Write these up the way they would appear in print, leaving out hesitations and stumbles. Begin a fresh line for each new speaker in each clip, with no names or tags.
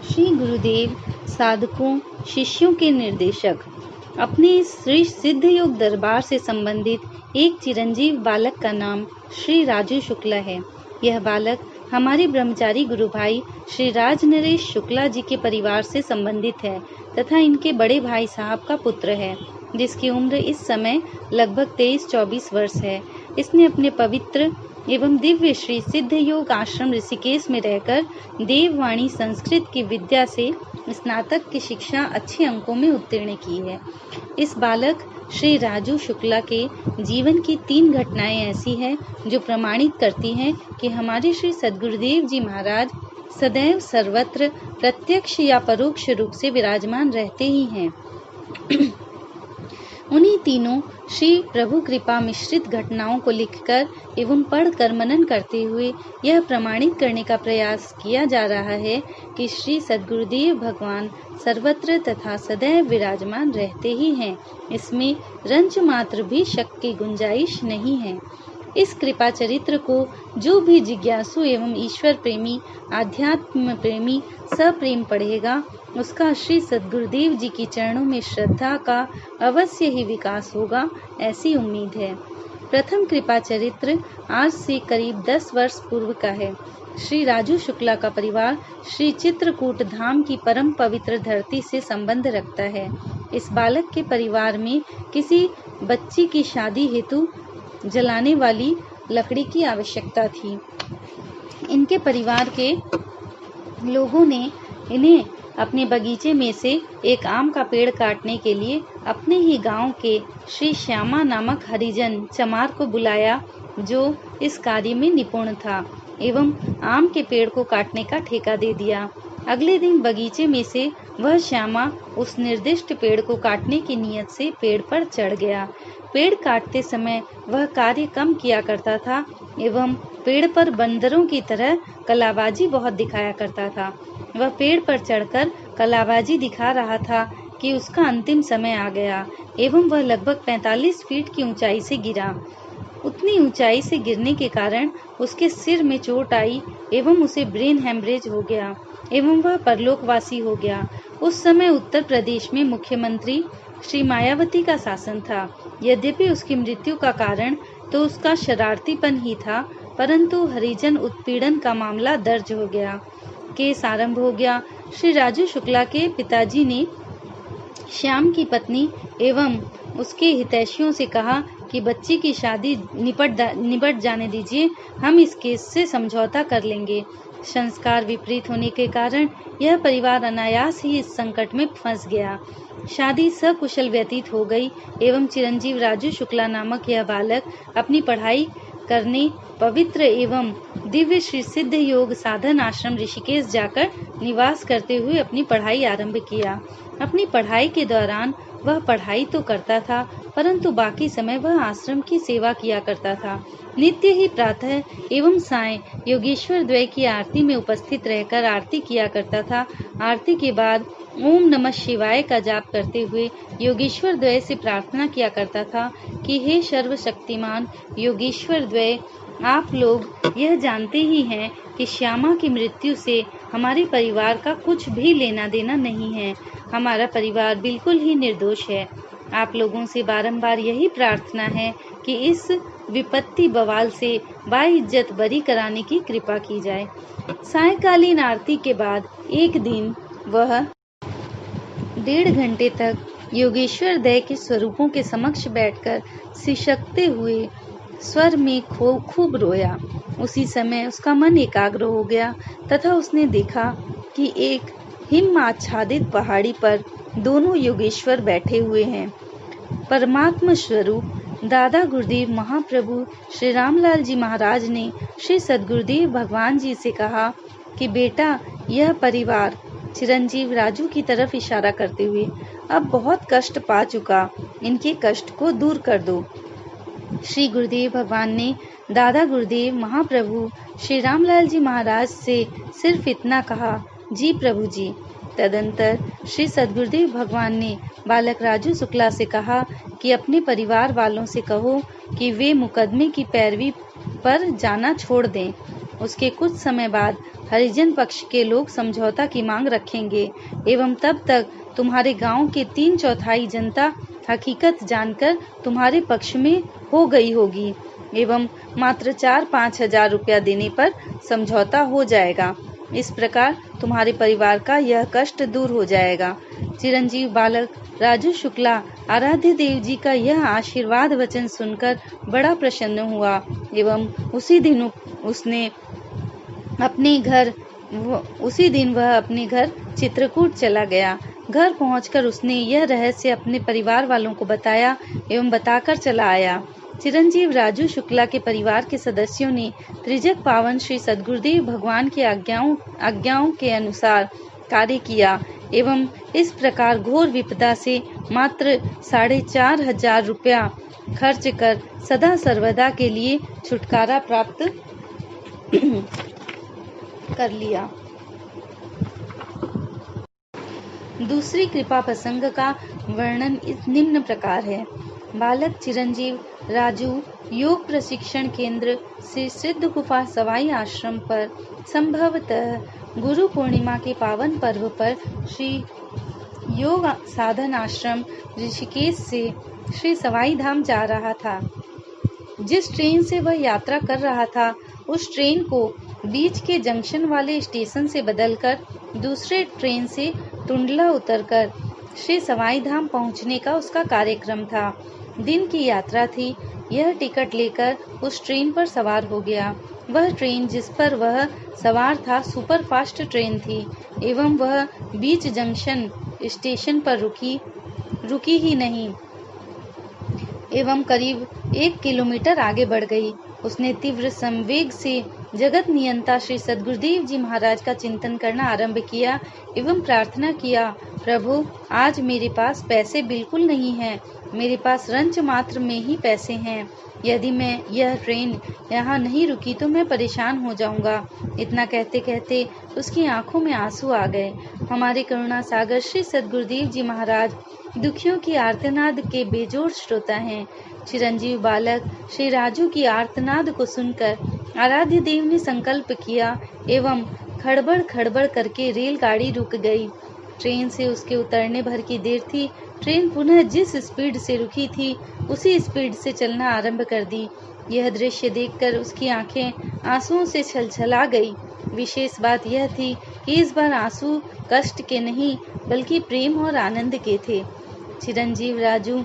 श्री गुरुदेव साधकों शिष्यों के निर्देशक अपने श्री सिद्ध योग दरबार से संबंधित एक चिरंजीव बालक का नाम श्री राजू शुक्ला है। यह बालक हमारे ब्रह्मचारी गुरु भाई श्री राज नरेश शुक्ला जी के परिवार से संबंधित है तथा इनके बड़े भाई साहब का पुत्र है, जिसकी उम्र इस समय लगभग 23-24 वर्ष है। इसने अपने पवित्र एवं दिव्य श्री सिद्ध योग आश्रम ऋषिकेश में रहकर देववाणी संस्कृत की विद्या से स्नातक की शिक्षा अच्छे अंकों में उत्तीर्ण की है। इस बालक श्री राजू शुक्ला के जीवन की 3 घटनाएं ऐसी हैं जो प्रमाणित करती हैं कि हमारे श्री सद्गुरुदेव जी महाराज सदैव सर्वत्र प्रत्यक्ष या परोक्ष रूप से विराजमान रहते ही हैं। उन्हीं तीनों श्री प्रभु कृपा मिश्रित घटनाओं को लिखकर एवं पढ़कर मनन करते हुए यह प्रमाणित करने का प्रयास किया जा रहा है कि श्री सद्गुरुदेव भगवान सर्वत्र तथा सदैव विराजमान रहते ही हैं। इसमें रंच मात्र भी शक की गुंजाइश नहीं है। इस कृपा चरित्र को जो भी जिज्ञासु एवं ईश्वर प्रेमी आध्यात्म प्रेमी सप्रेम पढ़ेगा, उसका श्री सद्गुरुदेव जी की चरणों में श्रद्धा का अवश्य ही विकास होगा, ऐसी उम्मीद है। प्रथम कृपा चरित्र आज से करीब 10 वर्ष पूर्व का है। श्री राजू शुक्ला का परिवार श्री चित्रकूट धाम की परम पवित्र धरती से संबंध रखता है। इस बालक के परिवार में किसी बच्ची की शादी हेतु जलाने वाली लकड़ी की आवश्यकता थी। इनके परिवार के लोगों ने इन्हें अपने बगीचे में से एक आम का पेड़ काटने के लिए अपने ही गांव के श्री श्यामा नामक हरिजन चमार को बुलाया, जो इस कार्य में निपुण था, एवं आम के पेड़ को काटने का ठेका दे दिया। अगले दिन बगीचे में से वह श्यामा उस निर्दिष्ट पेड़ को काटने की नियत से पेड़ पर चढ़ गया। पेड़ काटते समय वह कार्य कम किया करता था एवं पेड़ पर बंदरों की तरह कलाबाजी बहुत दिखाया करता था। वह पेड़ पर चढ़कर कलाबाजी दिखा रहा था कि उसका अंतिम समय आ गया एवं वह लगभग 45 फीट की ऊंचाई से गिरा। उतनी ऊंचाई से गिरने के कारण उसके सिर में चोट आई एवं उसे ब्रेन हेमरेज हो गया एवं वह परलोकवासी हो गया। उस समय उत्तर प्रदेश में मुख्यमंत्री श्री मायावती का शासन था। यद्यपि उसकी मृत्यु का कारण तो उसका शरारतीपन ही था, परंतु हरिजन उत्पीड़न का मामला दर्ज हो गया। केस आरंभ हो गया। श्री राजू शुक्ला के पिताजी ने श्याम की पत्नी एवं उसके हितैषियों से कहा कि बच्ची की शादी निपट जाने दीजिए, हम इस केस से समझौता कर लेंगे। संस्कार विपरीत होने के कारण यह परिवार अनायास ही इस संकट में फंस गया। शादी सकुशल व्यतीत हो गई एवं चिरंजीव राजू शुक्ला नामक यह बालक अपनी पढ़ाई करने पवित्र एवं दिव्य श्री सिद्ध योग साधन आश्रम ऋषिकेश जाकर निवास करते हुए अपनी पढ़ाई आरंभ किया। अपनी पढ़ाई के दौरान वह पढ़ाई तो करता था, परंतु बाकी समय वह आश्रम की सेवा किया करता था। नित्य ही प्रातः एवं सायं योगेश्वर द्वय की आरती में उपस्थित रहकर आरती किया करता था। आरती के बाद ओम नमः शिवाय का जाप करते हुए योगेश्वर द्वय से प्रार्थना किया करता था कि हे सर्वशक्तिमान योगेश्वर द्वय, आप लोग यह जानते ही हैं कि श्यामा की मृत्यु से हमारे परिवार का कुछ भी लेना देना नहीं है। हमारा परिवार बिल्कुल ही निर्दोष है। आप लोगों से बारंबार यही प्रार्थना है कि इस विपत्ति बवाल से बाइज्जत बरी कराने की कृपा की जाए। सायंकालीन आरती के बाद एक दिन वह 1.5 घंटे तक योगेश्वर दय के स्वरूपों के समक्ष बैठकर सिसकते हुए स्वर में खूब रोया। उसी समय उसका मन एकाग्र हो गया तथा उसने देखा कि एक हिम आच्छादित पहाड़ी पर दोनों योगेश्वर बैठे हुए हैं। परमात्मा स्वरूप दादा गुरुदेव महाप्रभु श्री रामलाल जी महाराज ने श्री सद्गुरुदेव भगवान जी से कहा कि बेटा, यह परिवार चिरंजीव राजू की तरफ इशारा करते हुए अब बहुत कष्ट पा चुका, इनके कष्ट को दूर कर दो। श्री गुरुदेव भगवान ने दादा गुरुदेव महाप्रभु श्री रामलाल जी महाराज से सिर्फ इतना कहा, जी प्रभु जी। तदंतर श्री सद्गुरुदेव भगवान ने बालक राजू शुक्ला से कहा कि अपने परिवार वालों से कहो कि वे मुकदमे की पैरवी पर जाना छोड़ दें उसके कुछ समय बाद हरिजन पक्ष के लोग समझौता की मांग रखेंगे एवं तब तक तुम्हारे गांव के 3/4 जनता हकीकत जानकर तुम्हारे पक्ष में हो गई होगी एवं मात्र 4-5 हजार रुपया देने पर समझौता हो जाएगा। इस प्रकार तुम्हारे परिवार का यह कष्ट दूर हो जाएगा। चिरंजीव बालक राजू शुक्ला आराध्य देव जी का यह आशीर्वाद वचन सुनकर बड़ा प्रसन्न हुआ एवं उसी दिन वह अपने घर चित्रकूट चला गया। घर पहुंचकर उसने यह रहस्य अपने परिवार वालों को बताया एवं बताकर चला आया। चिरंजीव राजू शुक्ला के परिवार के सदस्यों ने त्रिजग पावन श्री सद्गुरुदेव भगवान की आज्ञाओं के अनुसार कार्य किया एवं इस प्रकार घोर विपदा से मात्र 4,500 रुपया खर्च कर सदा सर्वदा के लिए छुटकारा प्राप्त कर लिया। दूसरी कृपा प्रसंग का वर्णन इस निम्न प्रकार है। बालक चिरंजीव राजू योग प्रशिक्षण केंद्र श्री सिद्ध गुफा सवाई आश्रम पर संभवतः गुरु पूर्णिमा के पावन पर्व पर श्री योग साधन आश्रम ऋषिकेश से श्री सवाई धाम जा रहा था। जिस ट्रेन से वह यात्रा कर रहा था उस ट्रेन को बीच के जंक्शन वाले स्टेशन से बदलकर दूसरे ट्रेन से टुंडला उतरकर श्री सवाई धाम पहुंचने का उसका कार्यक्रम था। दिन की यात्रा थी। यह टिकट लेकर उस ट्रेन पर सवार हो गया। वह ट्रेन जिस पर वह सवार था सुपरफास्ट ट्रेन थी एवं वह बीच जंक्शन स्टेशन पर रुकी ही नहीं एवं करीब 1 किलोमीटर आगे बढ़ गई। उसने तीव्र संवेग से जगत नियंता श्री सद्गुरुदेव जी महाराज का चिंतन करना आरंभ किया एवं प्रार्थना किया, प्रभु आज मेरे पास पैसे बिल्कुल नहीं हैं, मेरे पास रंच मात्र में ही पैसे हैं। यदि मैं यह ट्रेन यहाँ नहीं रुकी तो मैं परेशान हो जाऊंगा। इतना कहते कहते उसकी आंखों में आंसू आ गए। हमारे करुणा सागर श्री सद्गुरुदेव जी महाराज दुखियों की आर्तनाद के बेजोड़ श्रोता हैं। चिरंजीव बालक श्री राजू की आर्तनाद को सुनकर आराध्य देव ने संकल्प किया एवं खड़बड़ करके रेलगाड़ी रुक गई। ट्रेन से उसके उतरने भर की देर थी। ट्रेन पुनः जिस स्पीड से रुकी थी उसी स्पीड से चलना आरंभ कर दी। यह दृश्य देखकर उसकी आंखें आंसुओं से छलछला गई। विशेष बात यह थी कि इस बार आंसू कष्ट के नहीं बल्कि प्रेम और आनंद के थे। चिरंजीव राजू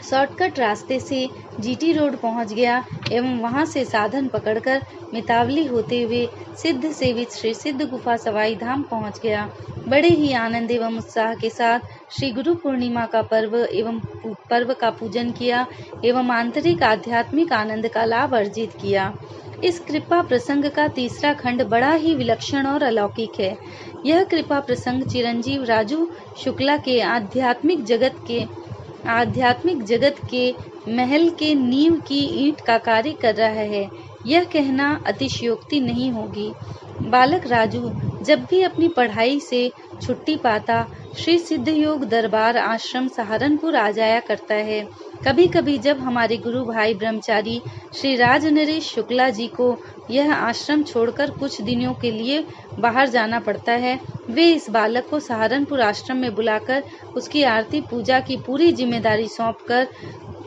शॉर्टकट रास्ते से जीटी रोड पहुंच गया एवं वहां से साधन पकड़कर मितावली होते हुए सिद्ध सेवित श्री सिद्ध गुफा सवाई धाम पहुंच गया। बड़े ही आनंद एवं उत्साह के साथ श्री गुरु पूर्णिमा का पर्व का पूजन किया एवं आंतरिक आध्यात्मिक आनंद का लाभ अर्जित किया। इस कृपा प्रसंग का तीसरा खंड बड़ा ही विलक्षण और अलौकिक है। यह कृपा प्रसंग चिरंजीव राजू शुक्ला के आध्यात्मिक जगत के महल के नींव की ईंट का कार्य कर रहा है। यह कहना अतिशयोक्ति नहीं होगी। बालक राजू जब भी अपनी पढ़ाई से छुट्टी पाता श्री सिद्ध योग दरबार आश्रम सहारनपुर आ जाया करता है। कभी कभी जब हमारे गुरु भाई ब्रह्मचारी श्री राजनरेश शुक्ला जी को यह आश्रम छोड़कर कुछ दिनों के लिए बाहर जाना पड़ता है, वे इस बालक को सहारनपुर आश्रम में बुलाकर उसकी आरती पूजा की पूरी जिम्मेदारी सौंपकर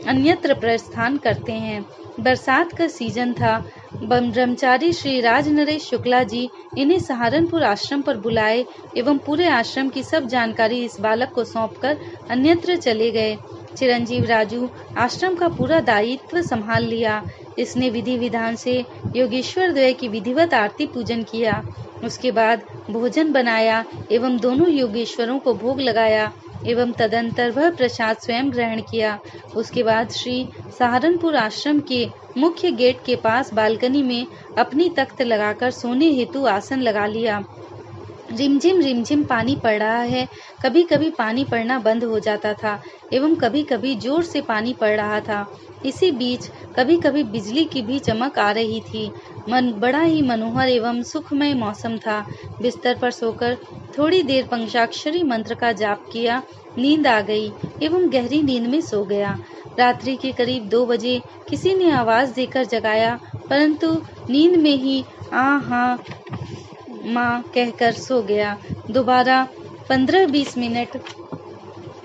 अन्यत्र प्रस्थान करते हैं। बरसात का सीजन था। ब्रह्मचारी श्री राजनरेश शुक्ला जी इन्हें सहारनपुर आश्रम पर बुलाए एवं पूरे आश्रम की सब जानकारी इस बालक को सौंपकर अन्यत्र चले गए। चिरंजीव राजू आश्रम का पूरा दायित्व संभाल लिया। इसने विधि विधान से योगेश्वर द्वय की विधिवत आरती पूजन किया। उसके बाद भोजन बनाया एवं दोनों योगेश्वरों को भोग लगाया एवं तदंतर वह प्रसाद स्वयं ग्रहण किया। उसके बाद श्री सहारनपुर आश्रम के मुख्य गेट के पास बालकनी में अपनी तख्त लगाकर सोने हेतु आसन लगा लिया। रिमझिम पानी पड़ रहा है। कभी कभी पानी पड़ना बंद हो जाता था एवं कभी कभी जोर से पानी पड़ रहा था। इसी बीच कभी कभी बिजली की भी चमक आ रही थी। बड़ा ही मनोहर एवं सुखमय मौसम था। बिस्तर पर सोकर थोड़ी देर पंचाक्षरी मंत्र का जाप किया। नींद आ गई एवं गहरी नींद में सो गया। रात्रि के करीब 2 बजे किसी ने आवाज देकर जगाया, परंतु नींद में ही हाँ माँ कहकर सो गया। दोबारा 15-20 मिनट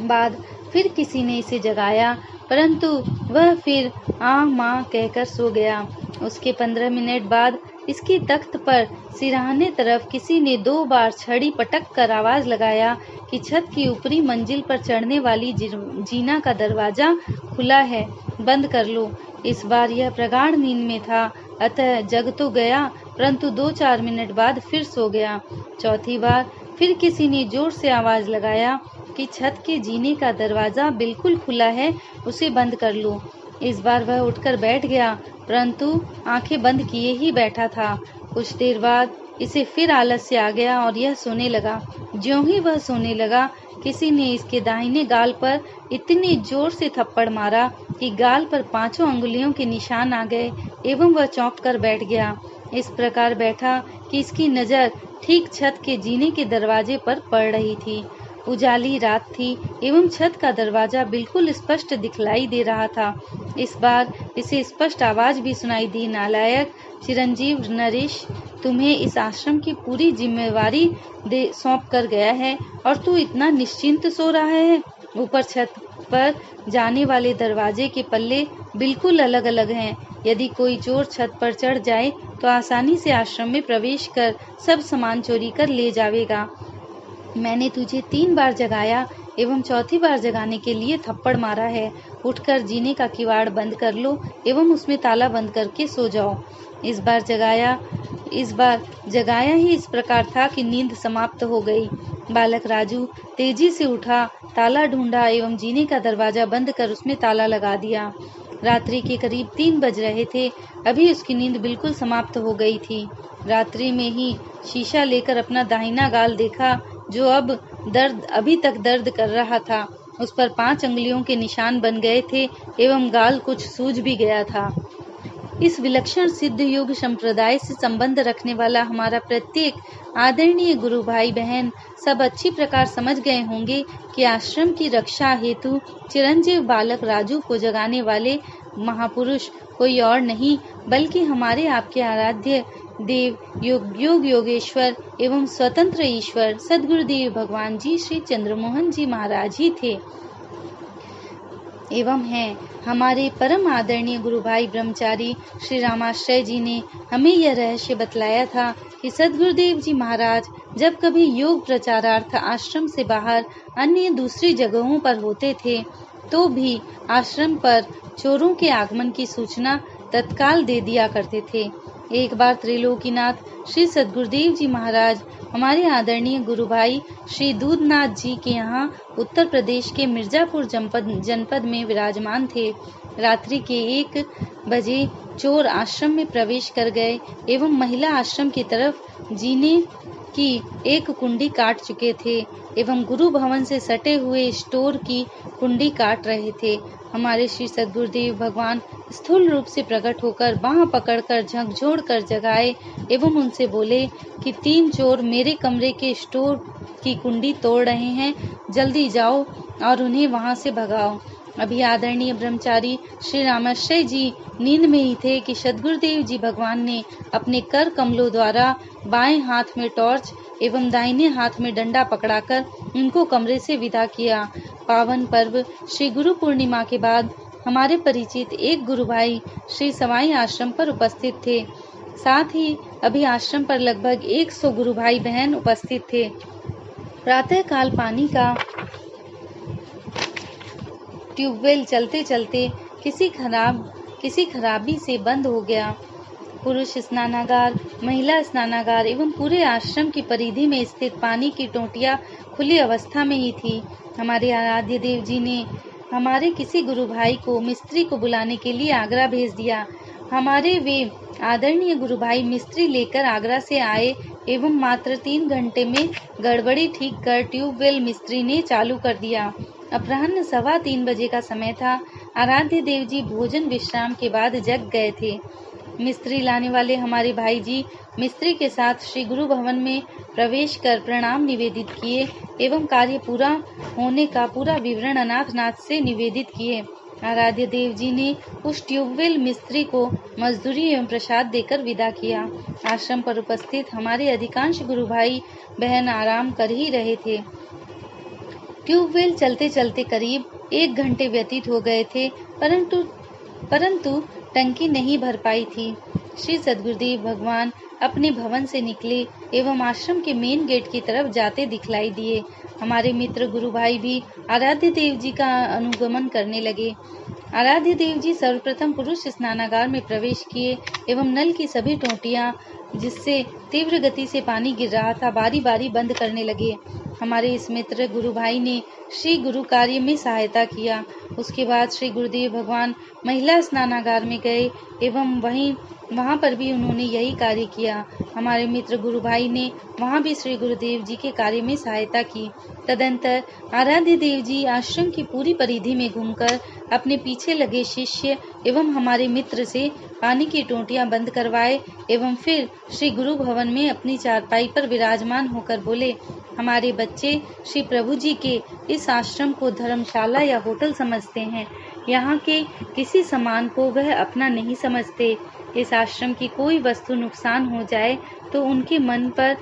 बाद फिर किसी ने इसे जगाया, परंतु वह फिर माँ कहकर सो गया। उसके 15 मिनट बाद इसकी तख्त पर सिरहाने तरफ किसी ने 2 बार छड़ी पटक कर आवाज लगाया कि छत की ऊपरी मंजिल पर चढ़ने वाली जीना का दरवाजा खुला है, बंद कर लो। इस बार यह प्रगाढ़ नींद में था, अतः जग तो गया, परंतु 2-4 मिनट बाद फिर सो गया। चौथी बार फिर किसी ने जोर से आवाज लगाया कि छत के जीने का दरवाजा बिल्कुल खुला है, उसे बंद कर लो। इस बार वह उठकर बैठ गया, परंतु आंखें बंद किए ही बैठा था। कुछ देर बाद इसे फिर आलस्य आ गया और यह सोने लगा। ज्यों ही वह सोने लगा, किसी ने इसके दाहिने गाल पर इतने जोर से थप्पड़ मारा कि गाल पर 5 अंगुलियों के निशान आ गए एवं वह चौंक कर बैठ गया। इस प्रकार बैठा कि इसकी नजर ठीक छत के जीने के दरवाजे पर पड़ रही थी। उजाली रात थी एवं छत का दरवाजा बिल्कुल स्पष्ट दिखलाई दे रहा था। इस बार इसे स्पष्ट आवाज भी सुनाई दी, नालायक चिरंजीव नरेश, तुम्हें इस आश्रम की पूरी जिम्मेवारी सौंप कर गया है और तू इतना निश्चिंत सो रहा है। ऊपर छत पर जाने वाले दरवाजे के पल्ले बिल्कुल अलग अलग हैं। यदि कोई चोर छत पर चढ़ जाए तो आसानी से आश्रम में प्रवेश कर सब सामान चोरी कर ले जाएगा। मैंने तुझे 3 बार जगाया एवं चौथी बार जगाने के लिए थप्पड़ मारा है। उठकर जीने का किवाड़ बंद कर लो एवं उसमें ताला बंद करके सो जाओ। इस बार जगाया ही इस प्रकार था कि नींद समाप्त हो गई। बालक राजू तेजी से उठा, ताला ढूंढा एवं जीने का दरवाजा बंद कर उसमें ताला लगा दिया। रात्रि के करीब 3 बज रहे थे। अभी उसकी नींद बिल्कुल समाप्त हो गई थी। रात्रि में ही शीशा लेकर अपना दाहिना गाल देखा, जो अभी तक दर्द कर रहा था। उस पर 5 अंगुलियों के निशान बन गए थे एवं गाल कुछ सूज भी गया था। इस विलक्षण सिद्ध योग संप्रदाय से संबंध रखने वाला हमारा प्रत्येक आदरणीय गुरु भाई बहन सब अच्छी प्रकार समझ गए होंगे कि आश्रम की रक्षा हेतु चिरंजीव बालक राजू को जगाने वाले महापुरुष कोई और नहीं बल्कि हमारे आपके आराध्य देव योगेश्वर एवं स्वतंत्र ईश्वर सद्गुरुदेव भगवान जी श्री चंद्रमोहन जी महाराज ही थे एवं हैं। हमारे परम आदरणीय गुरु भाई ब्रह्मचारी श्री रामाश्रय जी ने हमें यह रहस्य बतलाया था कि सद्गुरुदेव जी महाराज जब कभी योग प्रचारार्थ आश्रम से बाहर अन्य दूसरी जगहों पर होते थे तो भी आश्रम पर चोरों के आगमन की सूचना तत्काल दे दिया करते थे। एक बार त्रिलोकीनाथ श्री सद्गुरुदेव जी महाराज हमारे आदरणीय गुरु भाई श्री दूधनाथ जी के यहाँ उत्तर प्रदेश के मिर्जापुर जनपद में विराजमान थे। रात्रि के 1 बजे चोर आश्रम में प्रवेश कर गए एवं महिला आश्रम की तरफ जीने की एक कुंडी काट चुके थे एवं गुरु भवन से सटे हुए स्टोर की कुंडी काट रहे थे। हमारे श्री सद्गुरुदेव भगवान स्थूल रूप से प्रकट होकर बांह पकड़कर झकझोर कर जगाए एवं उनसे बोले कि 3 चोर मेरे कमरे के स्टोर की कुंडी तोड़ रहे हैं, जल्दी जाओ और उन्हें वहां से भगाओ। अभी आदरणीय ब्रह्मचारी श्री रामाश्रय जी नींद में ही थे कि सद्गुरुदेव जी भगवान ने अपने कर कमलों द्वारा बाएं हाथ में टॉर्च एवं दाहिने हाथ में डंडा पकड़ाकर उनको कमरे से विदा किया। पावन पर्व श्री गुरु पूर्णिमा के बाद हमारे परिचित एक गुरु भाई श्री सवाई आश्रम पर उपस्थित थे। साथ ही अभी आश्रम पर लगभग 100 गुरु भाई बहन उपस्थित थे। प्रातः काल पानी का ट्यूबवेल चलते चलते किसी खराबी से बंद हो गया। पुरुष स्नानागार, महिला स्नानागार एवं पूरे आश्रम की परिधि में स्थित पानी की टोंटियां खुली अवस्था में ही थी। हमारे आराध्य देव जी ने हमारे किसी गुरु भाई को मिस्त्री को बुलाने के लिए आगरा भेज दिया। हमारे वे आदरणीय गुरु भाई मिस्त्री लेकर आगरा से आए एवं मात्र 3 घंटे में गड़बड़ी ठीक कर ट्यूबवेल मिस्त्री ने चालू कर दिया। अपराह्न 3:15 बजे का समय था। आराध्य देव जी भोजन विश्राम के बाद जग गए थे। मिस्त्री लाने वाले हमारे भाई जी मिस्त्री के साथ श्री गुरु भवन में प्रवेश कर प्रणाम निवेदित किए एवं कार्य पूरा होने का पूरा विवरण अनाथनाथ से निवेदित किए। आराध्य देव जी ने उस ट्यूबवेल मिस्त्री को मजदूरी एवं प्रसाद देकर विदा किया। आश्रम पर उपस्थित हमारे अधिकांश गुरु भाई बहन आराम कर ही रहे थे। ट्यूबवेल चलते चलते करीब 1 घंटे व्यतीत हो गए थे, परंतु टंकी नहीं भर पाई थी। श्री सद्गुरुदेव भगवान अपने भवन से निकले एवं आश्रम के मेन गेट की तरफ जाते दिखलाई दिए। हमारे मित्र गुरु भाई भी आराध्य देव जी का अनुगमन करने लगे। आराध्य देव जी सर्वप्रथम पुरुष स्नानागार में प्रवेश किए एवं नल की सभी टोंटियां जिससे तीव्र गति से पानी गिर रहा था बारी बारी बंद करने लगे। हमारे इस मित्र गुरु भाई ने श्री गुरु कार्य में सहायता किया। उसके बाद श्री गुरुदेव भगवान महिला स्नानागार में गए एवं वहाँ पर भी उन्होंने यही कार्य किया। हमारे मित्र गुरु भाई ने वहाँ भी श्री गुरुदेव जी के कार्य में सहायता की। तदंतर आराध्य देव जी आश्रम की पूरी परिधि में घूमकर अपने पीछे लगे शिष्य एवं हमारे मित्र से पानी की टोंटियां बंद करवाए एवं फिर श्री गुरु भवन में अपनी चारपाई पर विराजमान होकर बोले, हमारे बच्चे श्री प्रभु जी के इस आश्रम को धर्मशाला या होटल समझते हैं। यहाँ के किसी सामान को वह अपना नहीं समझते। इस आश्रम की कोई वस्तु नुकसान हो जाए तो उनके मन पर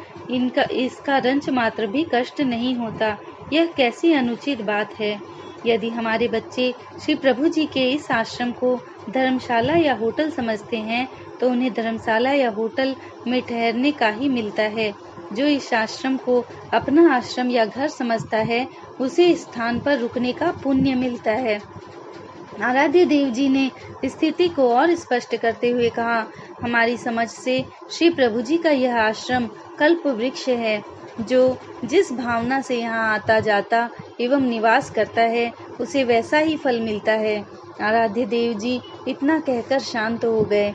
इसका रंच मात्र भी कष्ट नहीं होता। यह कैसी अनुचित बात है। यदि हमारे बच्चे श्री प्रभु जी के इस आश्रम को धर्मशाला या होटल समझते हैं तो उन्हें धर्मशाला या होटल में ठहरने का ही मिलता है। जो इस आश्रम को अपना आश्रम या घर समझता है उसे इस स्थान पर रुकने का पुण्य मिलता है। आराध्य देव जी ने स्थिति को और स्पष्ट करते हुए कहा, हमारी समझ से श्री प्रभु जी का यह आश्रम कल्प वृक्ष है। जो जिस भावना से यहाँ आता जाता एवं निवास करता है उसे वैसा ही फल मिलता है। आराध्य देव जी इतना कहकर शांत हो गए।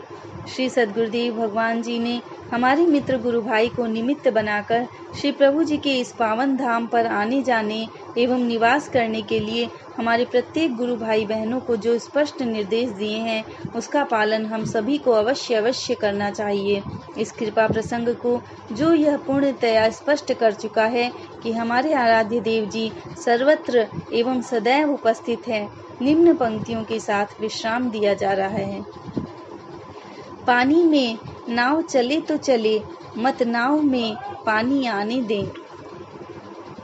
श्री सद्गुरुदेव भगवान जी ने हमारे मित्र गुरु भाई को निमित्त बनाकर श्री प्रभु जी के इस पावन धाम पर आने जाने एवं निवास करने के लिए हमारे प्रत्येक गुरु भाई बहनों को जो स्पष्ट निर्देश दिए हैं उसका पालन हम सभी को अवश्य करना चाहिए। इस कृपा प्रसंग को जो यह पूर्णतया स्पष्ट कर चुका है कि हमारे आराध्य देव जी सर्वत्र एवं सदैव उपस्थित है, निम्न पंक्तियों के साथ विश्राम दिया जा रहा है। पानी में नाव चले तो चले, मत नाव में पानी आने दें।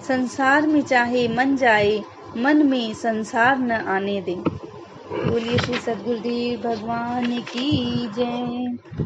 संसार में चाहे मन जाए, मन में संसार न आने दें। बोलिए श्री सद्गुरुदेव भगवान की जय।